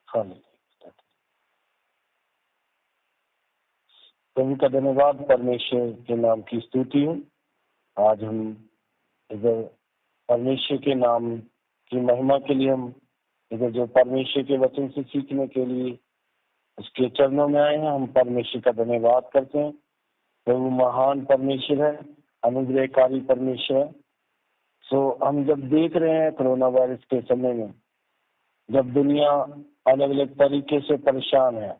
Hallelujah. प्रभु का धन्यवाद, परमेश्वर के नाम की स्तुति हो। आज हम इधर परमेश्वर के नाम की महिमा के लिए हम इधर जो परमेश्वर के वचन से सीखने के लिए उसके चरणों में आए हैं। हम परमेश्वर का धन्यवाद करते हैं। प्रभु महान परमेश्वर है, अनुग्रहकारी परमेश्वर है। हम जब देख रहे हैं कोरोना वायरस के समय में, जब दुनिया अलग अलग तरीके से परेशान है,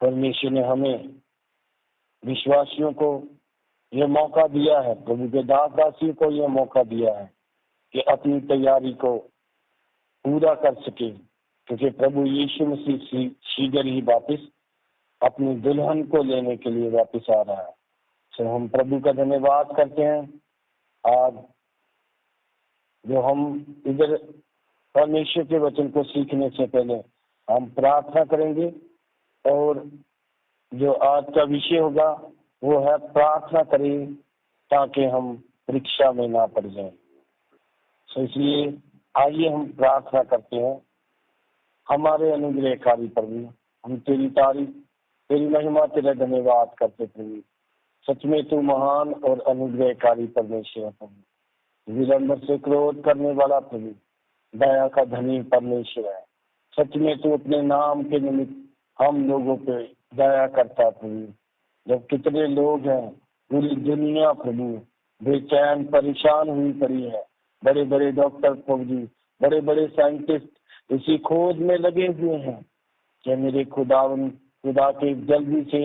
परमेश्वर ने हमें विश्वासियों को यह मौका दिया है, प्रभु के दास दासियों को यह मौका दिया है कि अपनी तैयारी को पूरा कर सके, क्योंकि प्रभु यीशु मसीह शीघ्र ही वापस अपनी दुल्हन को लेने के लिए वापस आ रहा है। हम प्रभु का धन्यवाद करते हैं। आज जो हम इधर परमेश्वर के वचन को सीखने से पहले हम प्रार्थना करेंगे, और जो आज का विषय होगा वो है प्रार्थना करें ताकि हम परीक्षा में ना पड़ जाएं। इसलिए आइए हम प्रार्थना करते हैं। हमारे अनुग्रहकारी प्रभु, हम तेरी तारीफ, तेरी महिमा, तेरा धन्यवाद करते प्रभु। सच में तू महान और अनुग्रहकारी परमेश्वर है प्रभु, विलंब से क्रोध करने वाला प्रभु, दया का धनी परमेश्वर है। सच में तू अपने नाम के निमित्त हम लोगों पे दया करता प्रभु। जब कितने लोग हैं, पूरी दुनिया प्रभु बेचैन परेशान हुई पड़ी है, बड़े बड़े डॉक्टर प्रभु जी, बड़े बड़े साइंटिस्ट इसी खोज में लगे हुए हैं कि मेरे खुदा के जल्दी से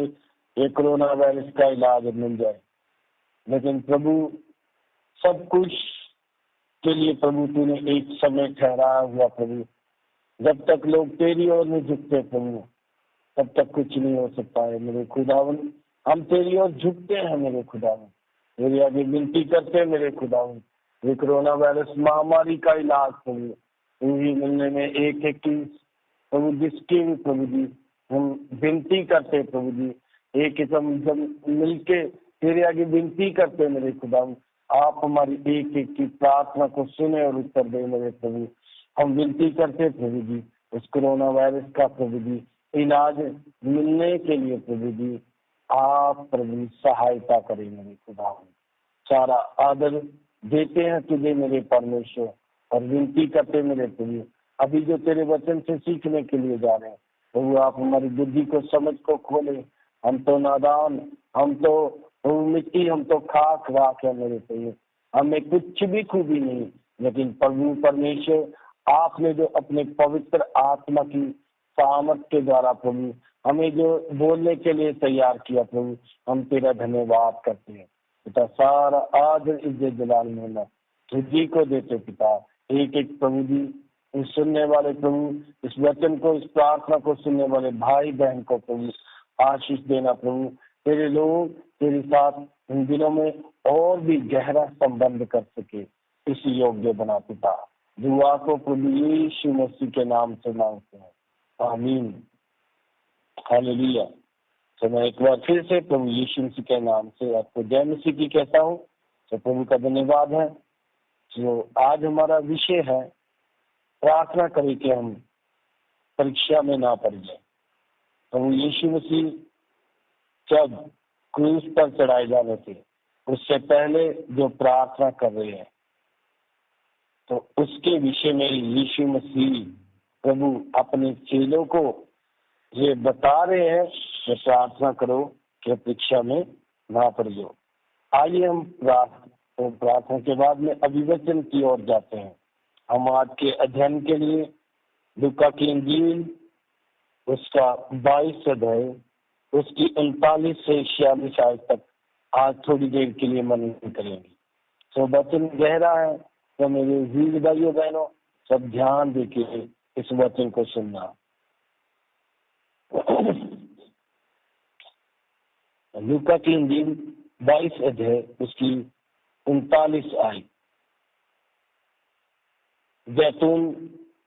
ये कोरोना वायरस का इलाज मिल जाए। लेकिन प्रभु सब कुछ के लिए प्रभु तूने एक समय ठहराया हुआ प्रभु। जब तक लोग तेरी ओर नहीं झुकते प्रभु, तब तक कुछ नहीं हो सकता है मेरे खुदावन। हम तेरी ओर झुकते हैं मेरे खुदावन, मेरी आगे विनती करते हैं मेरे खुदावन। ये कोरोना वायरस महामारी का इलाज प्रभु तू ही मिलने में एक एक की प्रभु, जिसकी भी प्रभु जी हम विनती करते प्रभु जी, एक किस्म जब मिलके तेरे आगे विनती करते मेरे खुदावन, आप हमारी एक एक की प्रार्थना को सुने और उत्तर दे मेरे प्रभु। हम विनती करते प्रभु जी, उस कोरोना वायरस का प्रभु जी इलाज मिलने के लिए प्रभु जी आप प्रभु सहायता करें मेरे खुदावन। सारा आदर देते हैं तुझे मेरे परमेश्वर, और विनती करते मेरे प्रभु, अभी जो तेरे वचन से सीखने के लिए जा रहे हैं प्रभु, आप हमारी बुद्धि को, समझ को खोले। हम तो नादान, हम तो मिट्टी, हम तो खाक राख है मेरे प्रभु, हमें कुछ भी खूबी नहीं। लेकिन प्रभु परमेश्वर, आपने जो अपने पवित्र आत्मा की सामर्थ के द्वारा प्रभु हमें जो बोलने के लिए तैयार किया प्रभु, हम तेरा धन्यवाद करते हैं पिता। सारा आदर इज्जत जलाल मेहनत तुझी को देते पिता। एक एक प्रभु जी इस सुनने वाले प्रभु, इस वचन को, इस प्रार्थना को सुनने वाले भाई बहन को प्रभु आशीष देना प्रभु। तेरे लोग तेरे साथ इन दिनों में और भी गहरा संबंध कर सके, इस योग्य बना पिता। दुआ को प्रभु यीशु मसीह के नाम से मांगते हैं, आमीन, हालेलुया। तो मैं एक बार फिर से प्रभु यीशु मसीह के नाम से आपको जय मसीह की कहता हूँ। तो प्रभु का धन्यवाद है। जो आज हमारा विषय है, प्रार्थना करें कि हम परीक्षा में ना पड़ जाए। प्रभु यीशु मसीह जब क्रूस पर चढ़ाए जाने थे, उससे पहले जो प्रार्थना कर रहे हैं, तो उसके विषय में यीशु मसीह प्रभु अपने चेलों को ये बता रहे हैं कि प्रार्थना करो कि परीक्षा में ना पड़ जाओ। आइए हम प्रार्थना के बाद में अभिवचन की ओर जाते हैं। हम आज के अध्ययन के लिए लूका की इंजील उसका 22 अध्याय, उसकी 39 से 46 आयत तक आज थोड़ी देर के लिए मनन करेंगे। तो वचन गहरा है, तो मेरे वीर भाइयों बहनों सब ध्यान देके इस वचन को सुनना। लूका की इंजील 22 अध्याय, उसकी 39 आयत। जैतून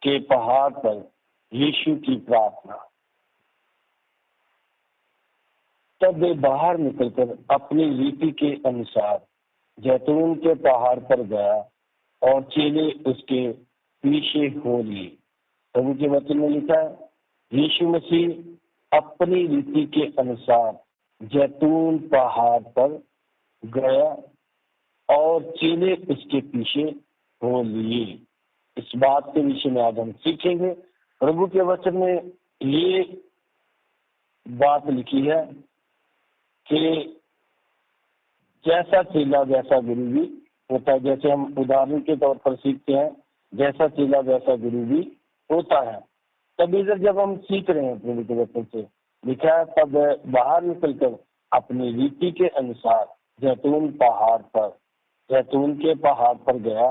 के पहाड़ पर यीशु की प्रार्थना। तब वे बाहर निकलकर अपनी रीति के अनुसार जैतून के पहाड़ पर गया और चेले उसके पीछे हो लिए। प्रभु के वचन में लिखा है, यीशु मसीह अपनी रीति के अनुसार जैतून पहाड़ पर गया और चेले उसके पीछे हो लिए। इस बात के विषय में आज हम सीखेंगे। प्रभु के वचन में ये बात लिखी है कि जैसा चेला वैसा गुरु भी होता है। जैसे हम उदाहरण के तौर पर सीखते हैं, जैसा चेला वैसा गुरु भी होता है। तब इधर जब हम सीख रहे हैं प्रभु के वचन से लिखा है, तब बाहर निकलकर अपनी रीति के अनुसार जैतून के पहाड़ पर गया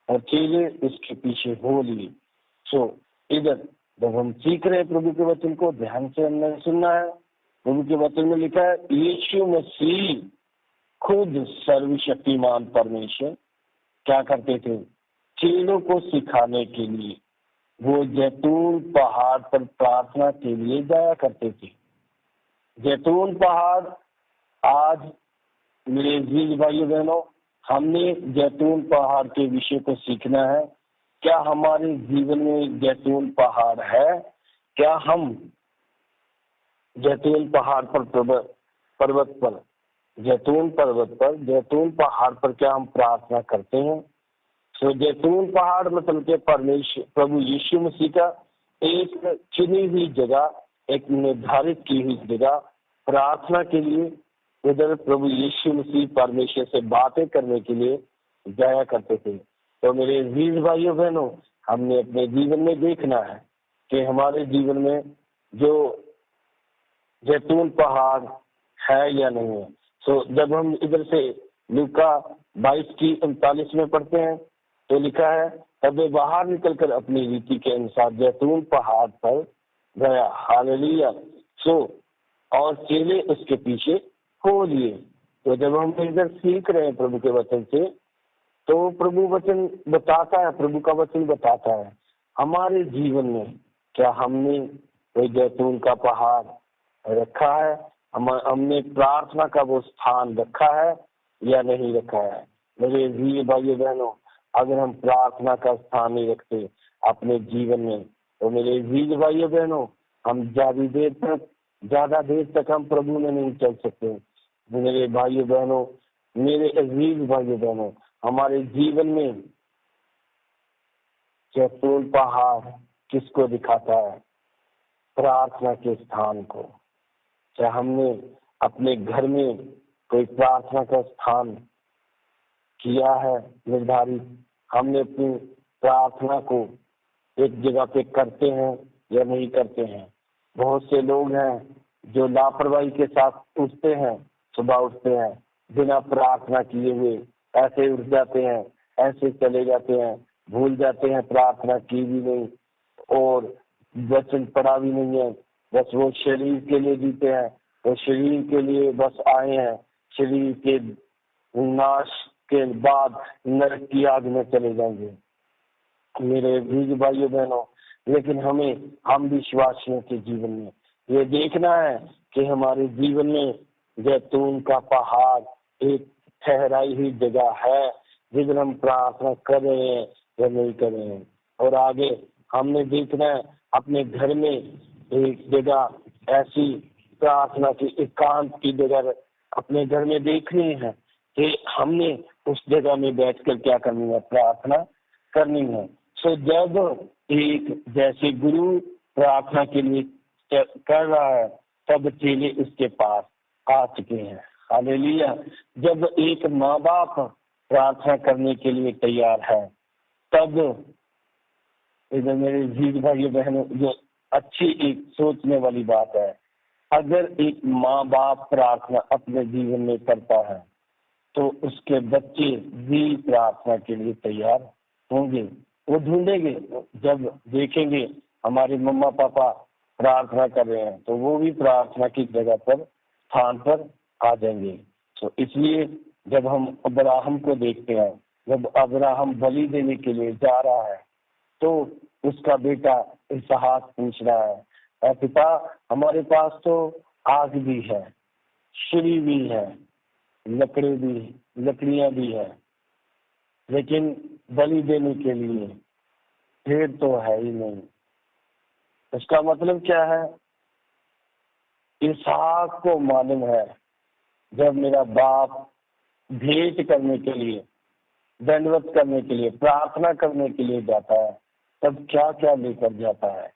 और चेले उसके पीछे हो लिए। इधर जब हम सीख रहे हैं प्रभु के वचन को, ध्यान से हमने सुनना है। प्रभु के वचन में लिखा है, यीशु मसीह खुद सर्वशक्तिमान परमेश्वर क्या करते थे, चेलों को सिखाने के लिए वो जैतून पहाड़ पर प्रार्थना के लिए जाया करते थे। जैतून पहाड़, आज मेरे अजीज भाइयों बहनों, हमने जैतून पहाड़ के विषय को सीखना है। क्या हमारे जीवन में जैतून पहाड़ है? क्या हम जैतून पहाड़ पर जैतून पहाड़ पर क्या हम प्रार्थना करते हैं? जैतून पहाड़ मतलब के परमेश्वर प्रभु यीशु मसीह का एक चुनी हुई जगह, एक निर्धारित की हुई जगह प्रार्थना के लिए, उधर प्रभु यीशु मसीह परमेश्वर से बातें करने के लिए जाया करते थे। तो मेरे अजीज भाइयों बहनों, हमने अपने जीवन में देखना है कि हमारे जीवन में जो जैतून पहाड़ है या नहीं है। जब हम इधर से लूका 22:39 में पढ़ते हैं तो लिखा है, तब वे बाहर निकलकर अपनी रीति के अनुसार जैतून पहाड़ पर गया। हालेलुया। और चेले उसके पीछे हो लिए। तो जब हम इधर सीख रहे हैं प्रभु के वचन से, तो प्रभु का वचन बताता है हमारे जीवन में क्या हमने कोई जैतून का पहाड़ रखा है, हमने प्रार्थना का वो स्थान रखा है या नहीं रखा है। मेरे अजीज भाइयों बहनों, अगर हम प्रार्थना का स्थान नहीं रखते अपने जीवन में, तो मेरे अजीज भाइयों बहनों, हम ज्यादा देर तक हम प्रभु में नहीं चल सकते। मेरे भाइयों बहनों, मेरे अजीज भाइयों बहनों, हमारे जीवन में जैतून पहाड़ किसको दिखाता है? प्रार्थना के स्थान को। क्या हमने अपने घर में कोई प्रार्थना का स्थान किया है निर्धारित? हमने अपनी प्रार्थना को एक जगह पे करते हैं या नहीं करते हैं? बहुत से लोग हैं जो लापरवाही के साथ उठते हैं, सुबह उठते हैं बिना प्रार्थना किए हुए, ऐसे उठ जाते हैं, ऐसे चले जाते हैं, भूल जाते हैं प्रार्थना की भी नहीं और वचन पढ़ा भी नहीं है। बस वो शरीर के लिए जीते हैं, वो शरीर के लिए बस आए हैं, शरीर के नाश के बाद नरक की आग में चले जाएंगे। मेरे बीज भाइयों बहनों, लेकिन हम विश्वासियों के जीवन में ये देखना है कि हमारे जीवन में जैतून का पहाड़ एक ठहराई हुई जगह है जिधर हम प्रार्थना कर रहे हैं या नहीं कर रहे हैं। और आगे हमने देखना है अपने घर में एक जगह ऐसी प्रार्थना की एकांत की जगह अपने घर में देखनी है कि हमने उस जगह में बैठकर क्या करनी है? प्रार्थना करनी है। जब एक जैसे गुरु प्रार्थना के लिए कर रहा है, तब चेले उसके पास आ चुके हैं। हालेलुया। जब एक माँ बाप प्रार्थना करने के लिए तैयार है, तब इधर मेरे जीज भाइयों बहनों, जो अच्छी एक सोचने वाली बात है, अगर एक माँ बाप प्रार्थना अपने जीवन में करता है तो उसके बच्चे भी प्रार्थना के लिए तैयार होंगे। वो ढूंढेंगे, जब देखेंगे हमारे मम्मा पापा प्रार्थना कर रहे हैं तो वो भी प्रार्थना की जगह पर, स्थान पर आ जाएंगे। तो इसलिए जब हम अब्राहम को देखते हैं, जब अब्राहम बलि देने के लिए जा रहा है तो उसका बेटा इसहाक पूछ रहा है, पिता हमारे पास तो आग भी है, छुरी भी है, लकड़ियां भी है, लेकिन बलि देने के लिए ढेर तो है ही नहीं। उसका मतलब क्या है? इसहाक को मालूम है जब मेरा बाप भेंट करने के लिए, दंडवत करने के लिए, प्रार्थना करने के लिए जाता है तब क्या क्या लेकर जाता है।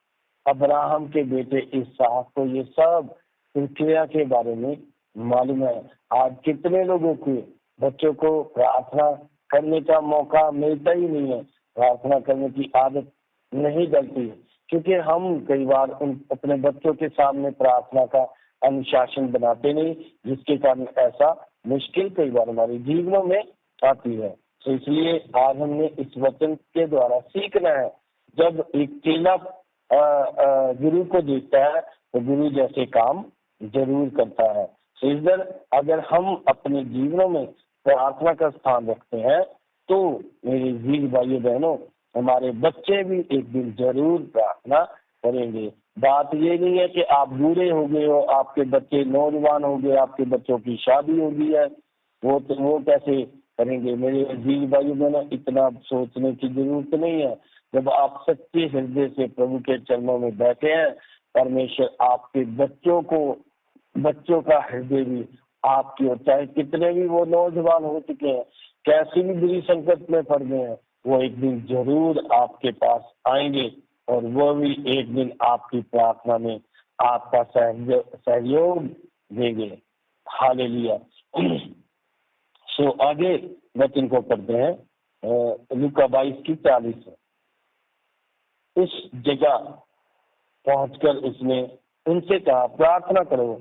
अब्राहम के बेटे इसहाक को ये सब प्रक्रिया के बारे में मालूम है। आज कितने लोगों के बच्चों को प्रार्थना करने का मौका मिलता ही नहीं है, प्रार्थना करने की आदत नहीं डलती है, क्योंकि हम कई बार उन अपने बच्चों के सामने प्रार्थना का अनुशासन बनाते नहीं, जिसके कारण ऐसा मुश्किल कई बार हमारे जीवनों में आती है। तो इसलिए आज हमने इस वचन के द्वारा सीखना है, जब एक चेला गुरु को देखता है तो गुरु जैसे काम जरूर करता है। तो इधर अगर हम अपने जीवनों में प्रार्थना का स्थान रखते हैं तो मेरे वीर भाइयों बहनों, हमारे बच्चे भी एक दिन जरूर प्रार्थना करेंगे। बात ये नहीं है कि आप बूढ़े हो गए हो, आपके बच्चे नौजवान हो गए, आपके बच्चों की शादी हो गई है, वो कैसे करेंगे। मेरे वीर भाइयों बहनों, इतना सोचने की जरूरत नहीं है। जब आप सच्चे हृदय से प्रभु के चरणों में बैठे हैं, परमेश्वर आपके बच्चों का हृदय भी आपकी ओर, चाहे कितने भी वो नौजवान हो चुके हैं, कैसी भी बुरी संकट में पड़ गए हैं, वो एक दिन जरूर आपके पास आएंगे और वो भी एक दिन आपकी प्रार्थना में आपका सहयोग देंगे। हालेलुया। सो आगे वचन को पढ़ते हैं, लूका 22:40। उस जगह पहुंचकर उसने उनसे कहा, प्रार्थना करो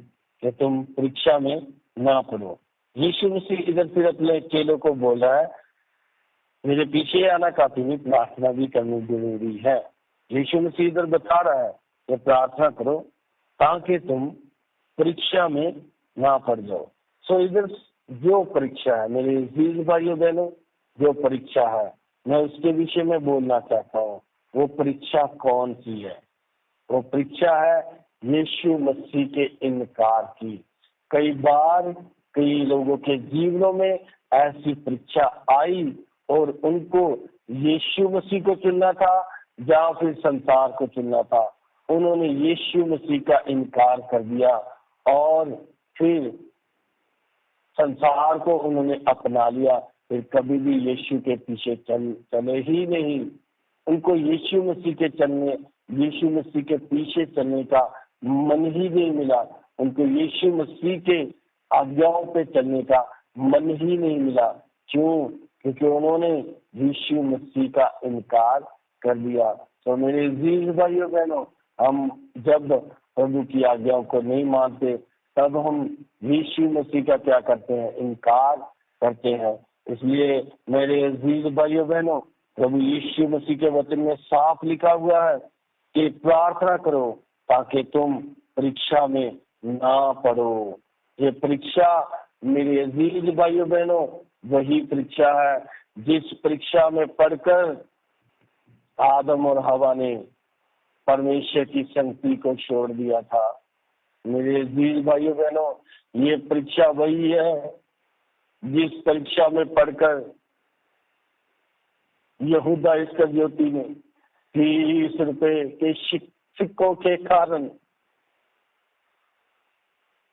कि तुम परीक्षा में ना पड़ो। यीशु मसीह इधर फिर अपने चेलों को बोल रहा है, मेरे पीछे आना काफी नहीं, प्रार्थना भी करनी जरूरी है। यीशु मसीह इधर बता रहा है कि प्रार्थना करो ताकि तुम परीक्षा में ना पड़ जाओ। सो इधर जो परीक्षा है मेरे वीर भाइयों बहनों, जो परीक्षा है मैं उसके विषय में बोलना चाहता हूँ। वो परीक्षा कौन सी है? वो परीक्षा है यीशु मसीह के इनकार की। कई बार कई लोगों के जीवनों में ऐसी परीक्षा आई और उनको यीशु मसीह को चुनना था या फिर संसार को चुनना था। उन्होंने यीशु मसीह का इनकार कर दिया और फिर संसार को उन्होंने अपना लिया, फिर कभी भी यीशु के पीछे चले ही नहीं। उनको यीशु मसीह के पीछे चलने का मन ही नहीं मिला, उनको यीशु मसीह के आज्ञाओं पे चलने का मन ही नहीं मिला। क्यों? क्योंकि उन्होंने यीशु मसीह का इनकार कर दिया। तो मेरे वीर भाइयों बहनों, हम जब प्रभु की आज्ञाओं को नहीं मानते तब हम यीशु मसीह का क्या करते हैं? इनकार करते हैं। इसलिए मेरे वीर भाइयों बहनों, प्रभु यीशु मसीह के वचन में साफ लिखा हुआ है कि प्रार्थना करो ताकि तुम परीक्षा में ना पड़ो। ये परीक्षा मेरे अजीज भाइयों बहनों वही परीक्षा है जिस परीक्षा में पढ़कर आदम और हवा ने परमेश्वर की संगति को छोड़ दिया था। मेरे अजीज भाइयों बहनों, ये परीक्षा वही है जिस परीक्षा में पढ़कर यहूदा इस्करियोती ने 30 रुपए के सिक्कों के कारण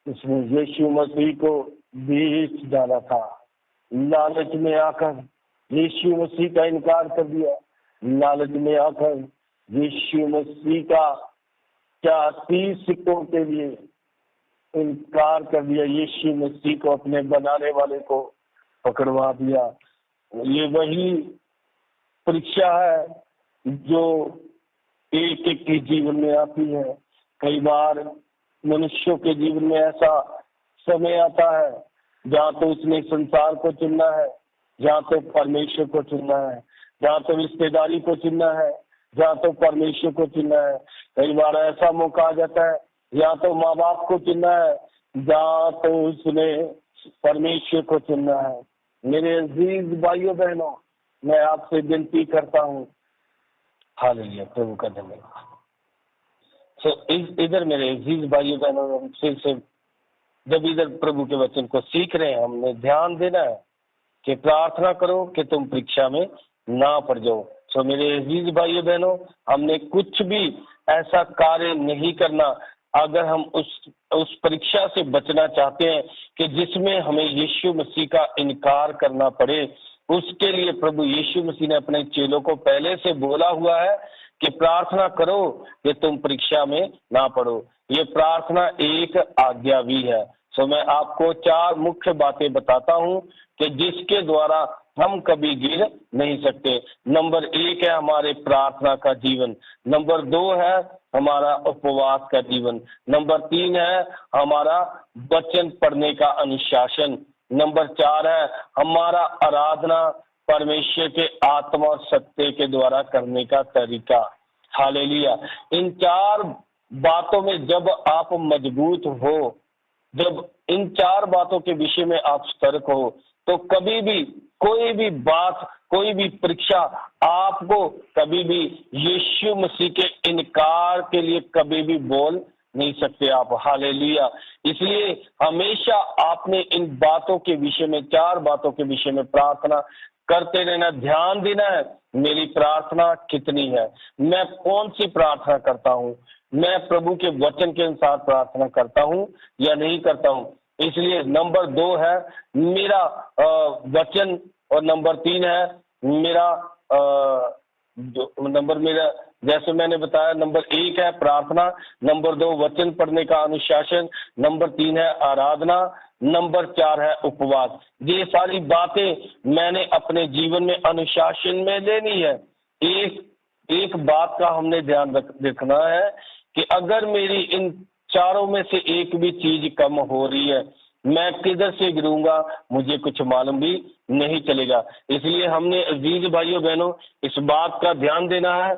उसने यीशु मसीह को बेच डाला था। लालच में आकर यीशु मसीह का इनकार कर दिया। लालच में आकर यीशु मसीह का 30 सिक्कों के लिए इनकार कर दिया। यीशु मसीह को अपने बनाने वाले को पकड़वा दिया। ये वही परीक्षा है जो एक एक के जीवन में आती है। कई बार मनुष्यों के जीवन में ऐसा समय आता है जहाँ तो उसने संसार को चुनना है, जहाँ तो परमेश्वर को चुनना है, जहाँ तो रिश्तेदारी को चुनना है, जहाँ तो परमेश्वर को चुनना है। कई बार ऐसा मौका आ जाता है या तो माँ बाप को चुनना है, जहाँ तो उसने परमेश्वर को चुनना है। मेरे अजीज भाइयों बहनों, मैं आपसे विनती करता हूँ, हालेलुया, प्रभु का धन्यवाद। इधर मेरे अजीज भाइयों बहनों, फिर से जब इधर प्रभु के वचन को सीख रहे हैं, हमने ध्यान देना है कि प्रार्थना करो कि तुम परीक्षा में ना पड़ जाओ। सो मेरे अजीज भाइयों बहनों, हमने कुछ भी ऐसा कार्य नहीं करना अगर हम उस परीक्षा से बचना चाहते हैं कि जिसमें हमें यीशु मसीह का इनकार करना पड़े। उसके लिए प्रभु यीशु मसीह ने अपने चेलों को पहले से बोला हुआ है कि प्रार्थना करो कि तुम परीक्षा में ना पड़ो। ये प्रार्थना एक आज्ञा भी है। सो मैं आपको 4 मुख्य बातें बताता हूं कि जिसके द्वारा हम कभी गिर नहीं सकते। नंबर 1 है हमारे प्रार्थना का जीवन। नंबर 2 है हमारा उपवास का जीवन। नंबर 3 है हमारा वचन पढ़ने का अनुशासन। नंबर 4 है हमारा आराधना परमेश्वर के आत्मा और सत्य के द्वारा करने का तरीका। हालेलुया। इन 4 बातों में जब आप मजबूत हो, जब इन 4 बातों के विषय में आप सतर्क हो, तो कभी भी कोई भी बात, कोई भी परीक्षा आपको कभी भी यीशु मसीह के इनकार के लिए कभी भी बोल नहीं सकते आप। हालेलुया। इसलिए हमेशा आपने इन बातों के विषय में, 4 बातों के विषय में प्रार्थना करते रहना, ध्यान देना है मेरी प्रार्थना कितनी है, मैं कौन सी प्रार्थना करता हूँ, मैं प्रभु के वचन के अनुसार प्रार्थना करता हूँ या नहीं करता हूँ। इसलिए नंबर 2 है मेरा वचन, और नंबर 3 है मेरा मेरा जैसे मैंने बताया, नंबर 1 है प्रार्थना, नंबर 2 वचन पढ़ने का अनुशासन, नंबर 3 है आराधना, नंबर 4 है उपवास। ये सारी बातें मैंने अपने जीवन में अनुशासन में लेनी है। एक बात का हमने ध्यान रखना है कि अगर मेरी इन चारों में से एक भी चीज कम हो रही है, मैं किधर से गिरूंगा मुझे कुछ मालूम भी नहीं चलेगा। इसलिए हमने अजीज भाइयों बहनों इस बात का ध्यान देना है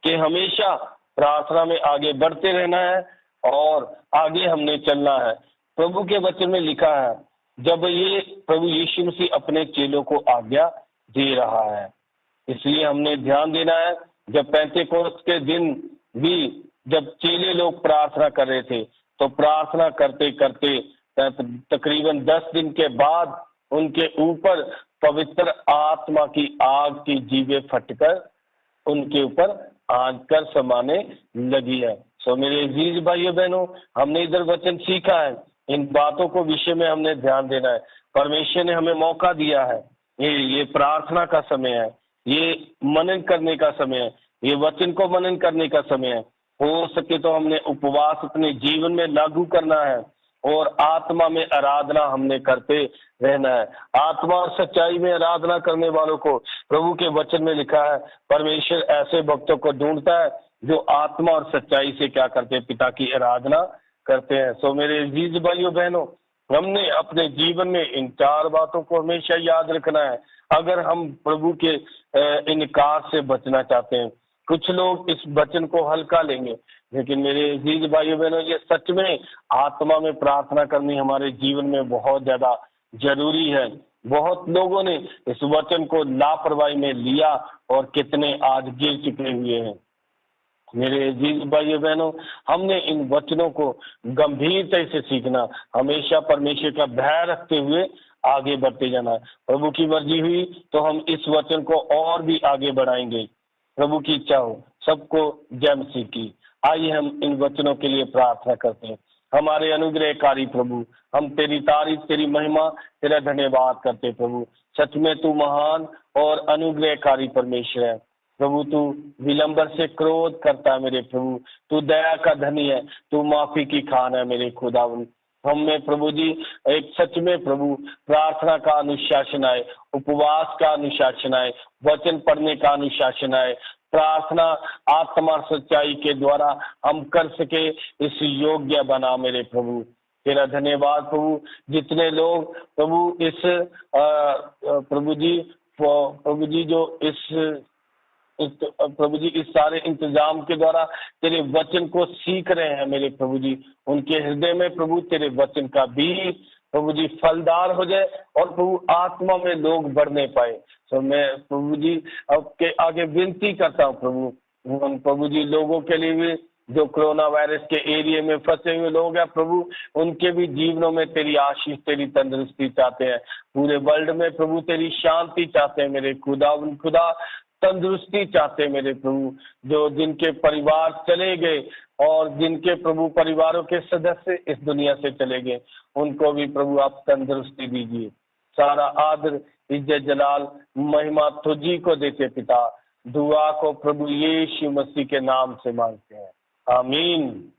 कि हमेशा प्रार्थना में आगे बढ़ते रहना है और आगे हमने चलना है। प्रभु के वचन में लिखा है, जब ये प्रभु यीशु मसीह अपने चेलों को आज्ञा दे रहा है, इसलिए हमने ध्यान देना है। जब पेंतेकोस्त के दिन भी जब चेले लोग प्रार्थना कर रहे थे, तो प्रार्थना करते करते तकरीबन 10 दिन के बाद उनके ऊपर पवित्र आत्मा की आग की जीवें फटकर उनके ऊपर आग कर समाने लगी है। सो मेरे अजीज भाइयों बहनों, हमने इधर वचन सीखा है, इन बातों को विषय में हमने ध्यान देना है। परमेश्वर ने हमें मौका दिया है, ये प्रार्थना का समय है, ये मनन करने का समय है, ये वचन को मनन करने का समय है। हो सके तो हमने उपवास अपने जीवन में लागू करना है और आत्मा में आराधना हमने करते रहना है। आत्मा और सच्चाई में आराधना करने वालों को प्रभु के वचन में लिखा है, परमेश्वर ऐसे भक्तों को ढूंढता है जो आत्मा और सच्चाई से क्या करते हैं, पिता की आराधना करते हैं। सो मेरे अजीज भाइयों बहनों, हमने अपने जीवन में इन 4 बातों को हमेशा याद रखना है अगर हम प्रभु के इनकार से बचना चाहते हैं। कुछ लोग इस वचन को हल्का लेंगे, लेकिन मेरे अजीज भाइयों बहनों, ये सच में आत्मा में प्रार्थना करनी हमारे जीवन में बहुत ज्यादा जरूरी है। बहुत लोगों ने इस वचन को लापरवाही में लिया और कितने आज गिर चुके हुए हैं। मेरे अजीज भाइयों बहनों, हमने इन वचनों को गंभीरता से सीखना, हमेशा परमेश्वर का भय रखते हुए आगे बढ़ते जाना। प्रभु की मर्जी हुई तो हम इस वचन को और भी आगे बढ़ाएंगे। प्रभु की इच्छा हो सबको जय मसीह की। आइए हम इन वचनों के लिए प्रार्थना करते हैं। हमारे अनुग्रहकारी प्रभु, हम तेरी तारीफ, तेरी महिमा, तेरा धन्यवाद करते प्रभु। सच में तू महान और अनुग्रहकारी परमेश्वर है प्रभु। तू विलंबर से क्रोध करता है मेरे प्रभु, तू दया का धनी है, तू माफी की खान है मेरे खुदावन। हम में प्रभु जी एक सच में प्रभु प्रार्थना का अनुशासन आए, उपवास का अनुशासन आए, वचन पढ़ने का अनुशासन आए, प्रार्थना आत्मा सच्चाई के द्वारा हम कर सके, इस योग्य बना मेरे प्रभु। तेरा धन्यवाद प्रभु। जितने लोग प्रभु इस प्रभु जी जो इस प्रभु जी इस सारे इंतजाम के द्वारा तेरे वचन को सीख रहे हैं मेरे प्रभु जी, उनके हृदय में प्रभु तेरे वचन का बीज प्रभु जी फलदार हो जाए और प्रभु आत्मा में लोग बढ़ने पाए। तो मैं प्रभु जी आपके आगे विनती करता हूँ प्रभु, उन प्रभु जी लोगों के लिए भी जो कोरोना वायरस के एरिया में फंसे हुए लोग हैं प्रभु, उनके भी जीवनों में तेरी आशीष, तेरी तंदुरुस्ती चाहते हैं। पूरे वर्ल्ड में प्रभु तेरी शांति चाहते हैं मेरे खुदा। तंदुरुस्ती चाहते मेरे प्रभु, जो जिनके परिवार चले गए और जिनके प्रभु परिवारों के सदस्य इस दुनिया से चले गए, उनको भी प्रभु आप तंदुरुस्ती दीजिए। सारा आदर, इज्जत, जलाल, महिमा तुझी को देते पिता। दुआ को प्रभु यीशु मसीह के नाम से मांगते हैं, आमीन।